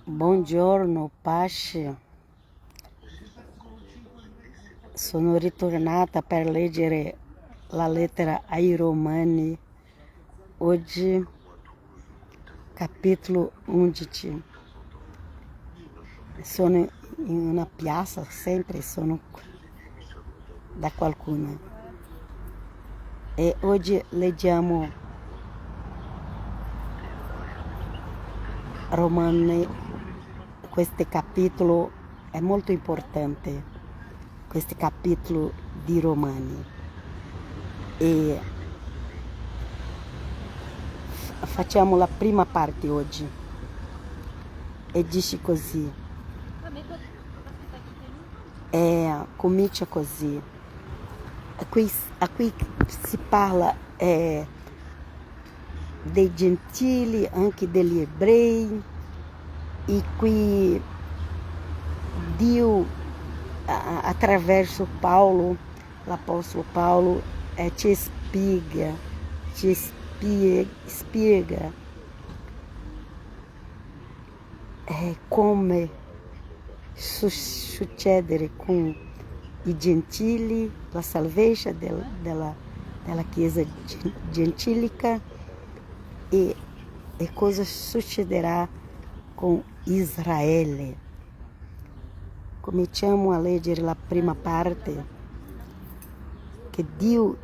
Buongiorno, pace. Sono ritornata per leggere la lettera ai Romani. Oggi, capitolo 11. Sono in una piazza, sempre sono da qualcuno. E oggi leggiamo Romani. Questo capitolo è molto importante, questo capitolo di Romani. E facciamo la prima parte oggi. E dice così. Comincia così. Qui si parla dei gentili, anche degli ebrei, e qui Dio, attraverso Paulo, l'Apostolo Paulo, ci spiega come succedere con i gentili, la salvezza della Chiesa gentilica e cosa succederà con Israele. Cominciamo a leggere la prima parte. Che Dio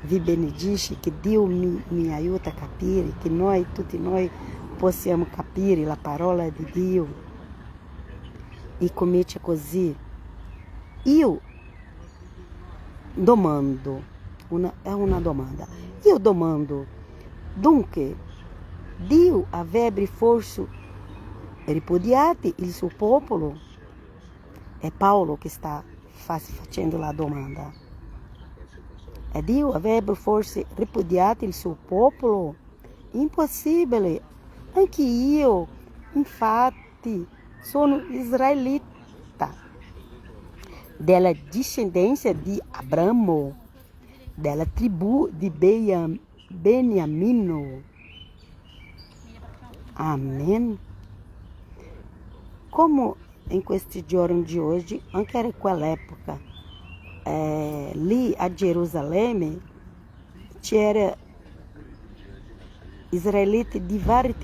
vi benedice, che Dio mi aiuta a capire, che tutti noi possiamo capire la parola di Dio. E comincia così. Io domando, è una domanda. Io domando, dunque, Dio avrebbe forse ripudiato il suo popolo? È Paolo che sta facendo la domanda. E Dio avrebbe forse ripudiato il suo popolo? Impossibile. Anche io, infatti, sono israelita, della discendenza di Abramo, della tribù di Beniamino. Amen. Come in questi giorni di oggi, anche in quell'epoca, lì a Gerusalemme c'era israeliti di varie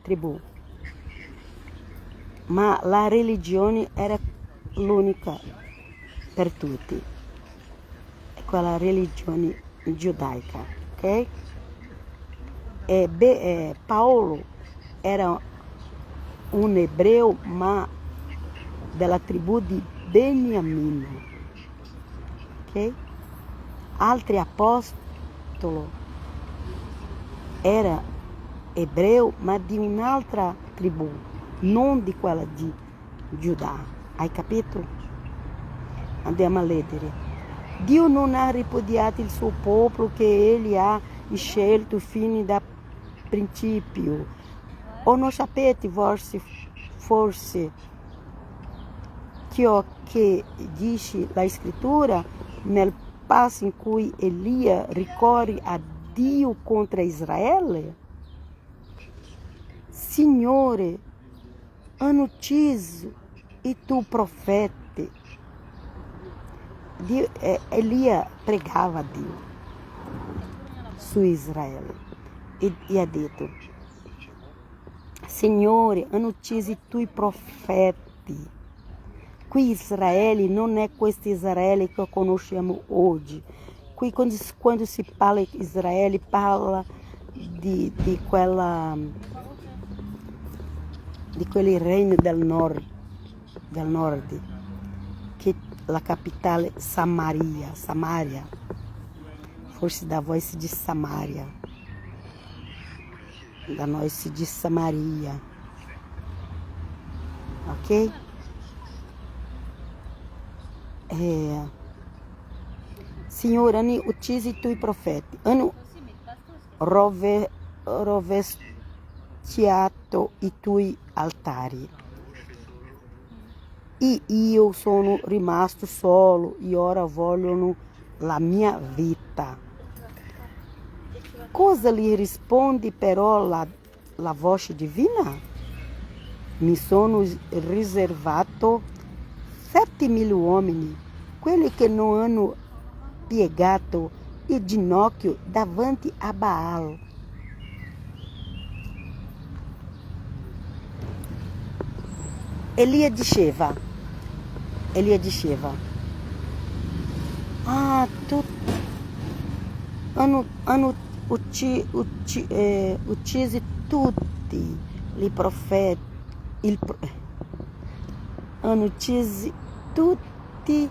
tribù, ma la religione era l'unica per tutti, quella religione giudaica, ok? Paolo era un ebreo, ma della tribù di Beniamino, ok? Altri apostolo era ebreo, ma di un'altra tribù, non di quella di Giuda. Hai capito? Andiamo a leggere. Dio non ha ripudiato il suo popolo che egli ha scelto fin da principio. O non sapete forse ciò che dice la scrittura nel passo in cui Elia ricorre a Dio contro Israele? Signore, hanno ucciso i tuoi profeti. Elia pregava a Dio su Israele e ha detto: Signore, hanno ucciso i tuoi profeti. Qui Israele non è questo Israele che conosciamo oggi. Qui quando si parla di Israele, parla di quel regno del nord, che la capitale Samaria. Forse da voi si diz Samaria, da noi si diz Samaria, ok? Signore, hanno ucciso i tuoi profeti, hanno rovesciato i tuoi altari. E io sono rimasto solo e ora vogliono la mia vita. Cosa lhe risponde però la voce divina? mi sono riservato 7.000 uomini, quelli che non hanno piegato il ginocchio davanti a Baal. Elia diceva, hanno ucciso tutti i profeti, hanno ucciso tutti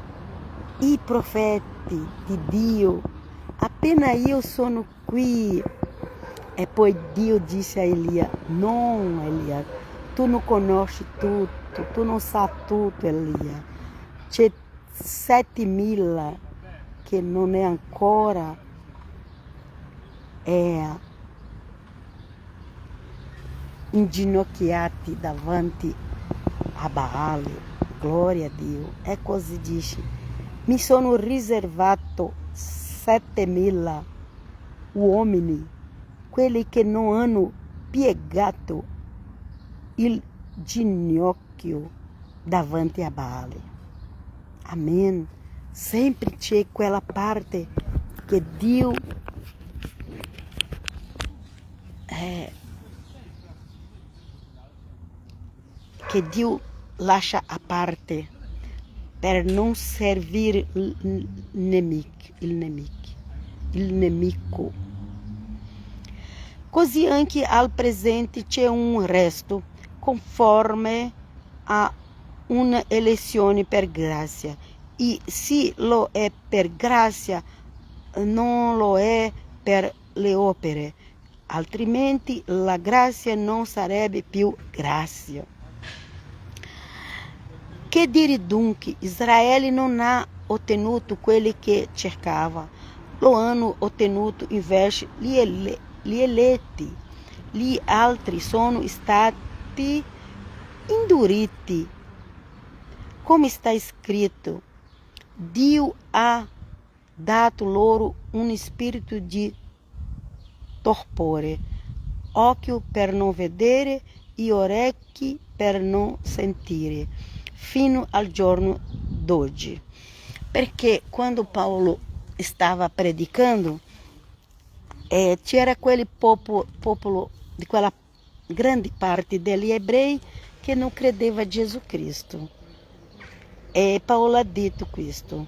i profeti di Dio, appena io sono qui. E poi Dio disse a Elia, não, Elia, tu não conosci tutto, tu non sai tutto, Elia. C'è 7.000 che non è ancora inginocchiati davanti a Baal. Glória a Dio. E così dice, mi sono riservato 7.000 uomini, quelli che non hanno piegato il ginocchio davanti a Baal. Amém. Sempre c'è quella parte che Dio lascia a parte per non servire il nemico. Così anche al presente c'è un resto conforme a una elezione per grazia. E se lo è per grazia, non lo è per le opere, altrimenti la grazia non sarebbe più grazia. Che dire dunque? Israele non ha ottenuto quelli che cercava, lo hanno ottenuto invece gli eletti. Gli altri sono stati induriti. Come sta scritto, Dio ha dato loro un spirito di torpore, occhio per non vedere e orecchi per non sentire, fino al giorno d'oggi. Perché quando Paolo stava predicando, c'era quel popolo di quella grande parte degli ebrei che non credeva a Gesù Cristo. E Paolo ha detto questo.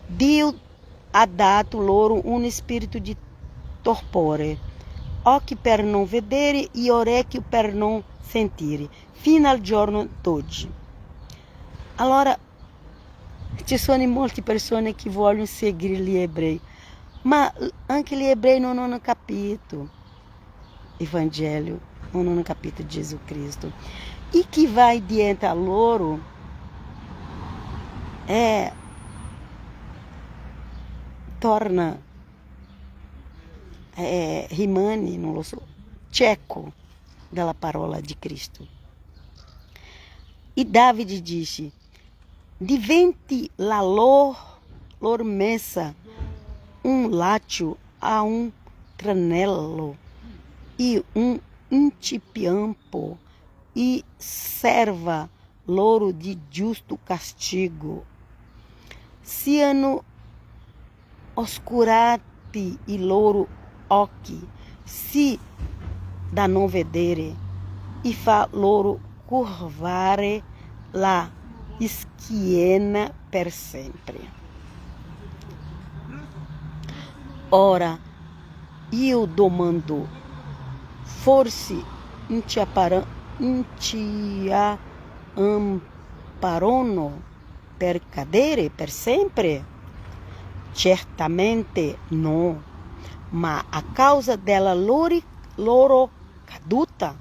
Dio ha dato loro un spirito di torpore, occhi per non vedere e orecchi per non sentire, fino al giorno d'oggi. Allora, ci sono molte persone che vogliono seguire gli ebrei, ma anche gli ebrei non hanno capito il Vangelo, non hanno capito Gesù Cristo. E chi va dietro a loro rimane, non lo so, cieco della parola di Cristo. E Davide disse, diventi la lor messa un laccio a un tranello e un incipiampo e serva loro di giusto castigo. Siano oscurati i loro occhi, sì da non vedere, e fa loro curvare la schiena per sempre. Ora, io domando, forse non ci amparono per cadere per sempre? Certamente no, ma a causa della loro caduta,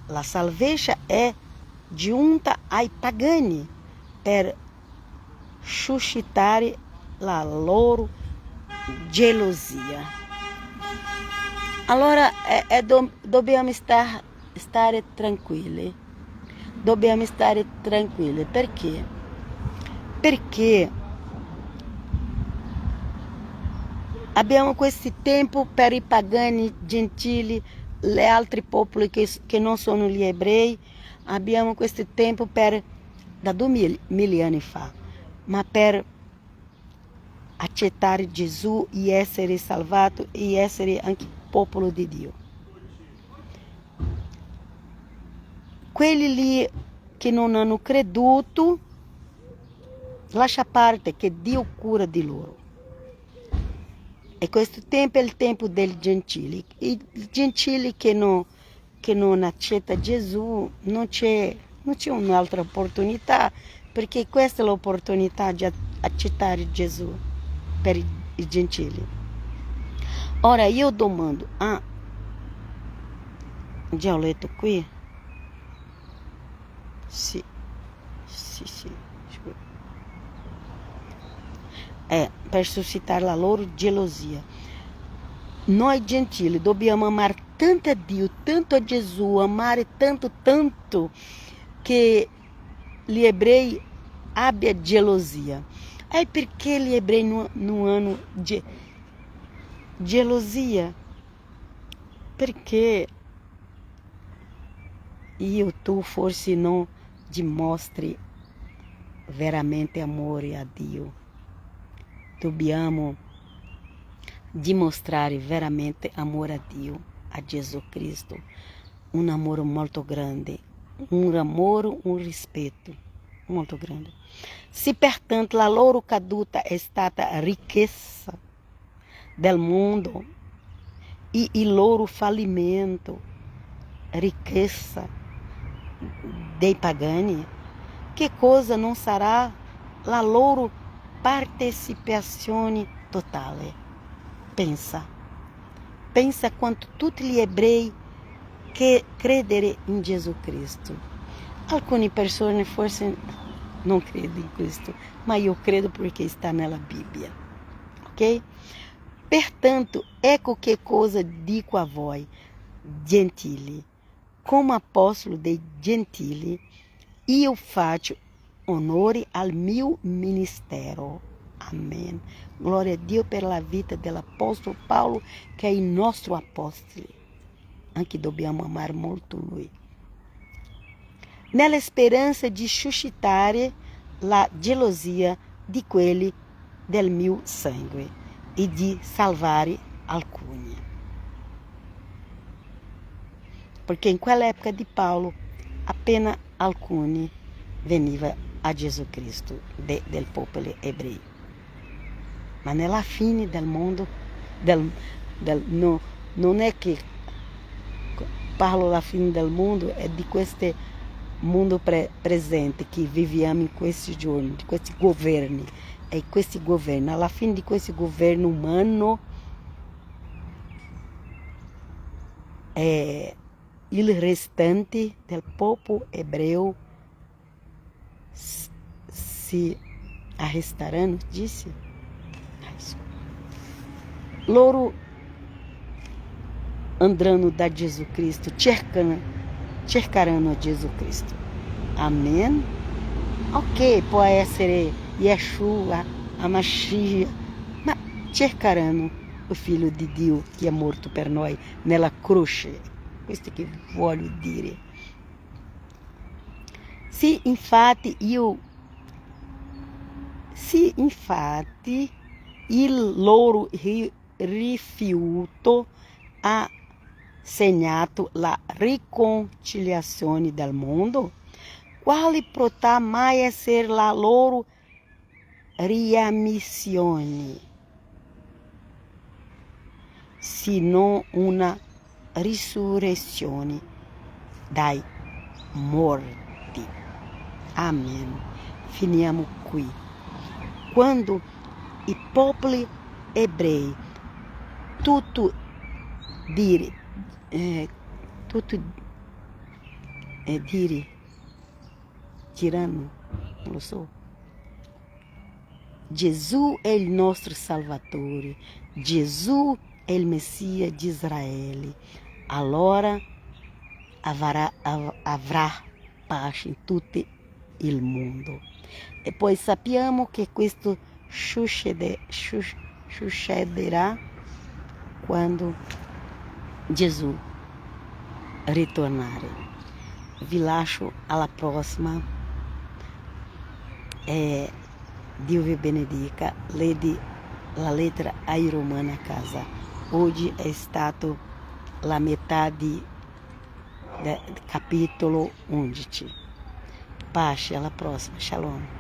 la salvezza è giunta ai pagani per suscitare la loro gelosia. Allora dobbiamo stare tranquilli. Dobbiamo stare tranquilli. Perché? Perché abbiamo questo tempo per i pagani gentili gli altri popoli che non sono gli ebrei, abbiamo questo tempo da 2000 anni fa, ma per accettare Gesù e essere salvato e essere anche popolo di Dio. Quelli lì che non hanno creduto, lascia parte che Dio cura di loro. E questo tempo è il tempo dei gentili. I gentili che non accetta Gesù, non c'è un'altra opportunità, perché questa è l'opportunità di accettare Gesù per i gentili. Ora io domando, già ho letto qui? Sì. Per suscitare la loro gelosia. Noi gentili dobbiamo amare tanto a Dio, tanto a Gesù, amare tanto, che gli ebrei abbiano gelosia. E perché gli ebrei non hanno gelosia? Perché tu forse non dimostri veramente amore a Dio. Dobbiamo dimostrare veramente amore a Dio, a Gesù Cristo. Un amore molto grande, un rispetto molto grande. Se pertanto la loro caduta è stata ricchezza del mondo e il loro fallimento, ricchezza dei pagani, che cosa non sarà la loro partecipazione totale? Pensa quanto tutti gli ebrei che credere in Gesù Cristo. Alcune persone forse non credono in questo, ma io credo perché está nella Bibbia. Ok? Pertanto, ecco che cosa dico a voi, gentili. Como apóstolo dei gentili, io faccio onore al mio ministero. Amém. Glória a Dio per la vita dell'apostolo Paolo, che è il nostro apostolo. Anche dobbiamo amare molto lui. Nella speranza di suscitare la gelosia di quelli del mio sangue e di salvare alcuni. Perché in quell'epoca di Paolo appena alcuni veniva a Gesù Cristo del popolo ebreo. Ma nella fine del mondo, non è che parlo la fine del mondo, è di questo mondo presente che viviamo in questi giorni, di questi governi. E questi governi, alla fine di questo governo umano, il restante del popolo ebreo si arrestaranno, disse. Loro andranno da Gesù Cristo, cercaranno Gesù Cristo. Amém? Ok, può essere Yeshua, a Mashiach, ma cercaranno o Figlio di Dio che è morto per noi nella croce. Questo che voglio dire. Se infatti il loro rifiuto ha segnato la riconciliazione del mondo, quale potrà mai essere la loro riammissione, se non una risurrezione dai morti? Amen. Finiamo qui. Quando i popoli ebrei tirano, non lo so. Gesù è il nostro Salvatore, Gesù è il Messia di Israele. Allora avrà pace in tutto il mondo. E poi sappiamo che questo succederà quando Gesù ritornare. Vi lascio alla prossima. Dio vi benedica. Leggi la lettera ai Romani a casa. Oggi è stato la metà del capitolo 11. Pace, alla prossima. Shalom.